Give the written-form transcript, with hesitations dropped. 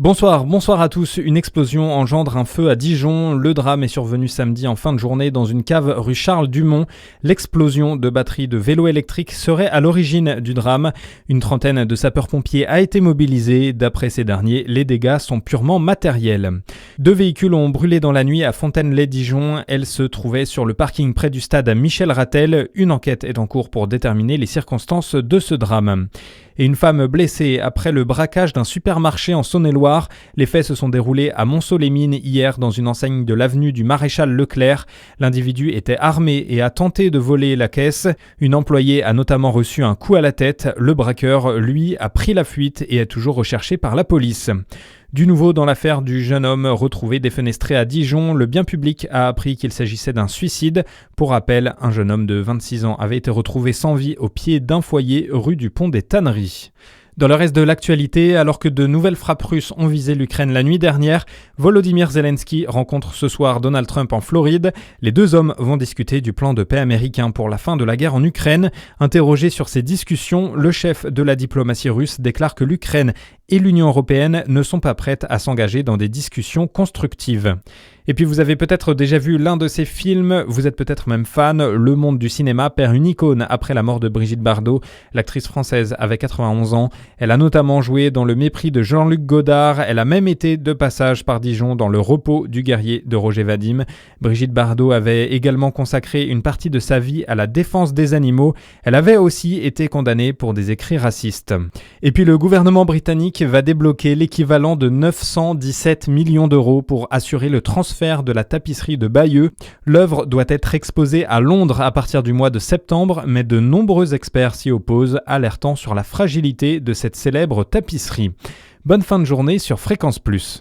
Bonsoir à tous. Une explosion engendre un feu à Dijon. Le drame est survenu samedi en fin de journée dans une cave rue Charles Dumont. L'explosion de batteries de vélos électriques serait à l'origine du drame. Une trentaine de sapeurs-pompiers a été mobilisée. D'après ces derniers, les dégâts sont purement matériels. 2 véhicules ont brûlé dans la nuit à Fontaine-lès-Dijon. Elles se trouvaient sur le parking près du stade Michel Ratel. Une enquête est en cours pour déterminer les circonstances de ce drame. Et une femme blessée après le braquage d'un supermarché en Saône-et-Loire. Les faits se sont déroulés à Monceau-les-Mines hier dans une enseigne de l'avenue du Maréchal Leclerc. L'individu était armé et a tenté de voler la caisse. Une employée a notamment reçu un coup à la tête. Le braqueur, lui, a pris la fuite et est toujours recherché par la police. Du nouveau dans l'affaire du jeune homme retrouvé défenestré à Dijon, le bien public a appris qu'il s'agissait d'un suicide. Pour rappel, un jeune homme de 26 ans avait été retrouvé sans vie au pied d'un foyer rue du Pont des Tanneries. Dans le reste de l'actualité, alors que de nouvelles frappes russes ont visé l'Ukraine la nuit dernière, Volodymyr Zelensky rencontre ce soir Donald Trump en Floride. Les deux hommes vont discuter du plan de paix américain pour la fin de la guerre en Ukraine. Interrogé sur ces discussions, le chef de la diplomatie russe déclare que l'Ukraine et l'Union européenne ne sont pas prêtes à s'engager dans des discussions constructives. Et puis vous avez peut-être déjà vu l'un de ces films, vous êtes peut-être même fan, le monde du cinéma perd une icône après la mort de Brigitte Bardot. L'actrice française avait 91 ans, elle a notamment joué dans Le Mépris de Jean-Luc Godard, elle a même été de passage par Dijon dans Le Repos du guerrier de Roger Vadim. Brigitte Bardot avait également consacré une partie de sa vie à la défense des animaux, elle avait aussi été condamnée pour des écrits racistes. Et puis le gouvernement britannique va débloquer l'équivalent de 917 millions d'euros pour assurer le transfert de la tapisserie de Bayeux. L'œuvre doit être exposée à Londres à partir du mois de septembre, mais de nombreux experts s'y opposent, alertant sur la fragilité de cette célèbre tapisserie. Bonne fin de journée sur Fréquence Plus.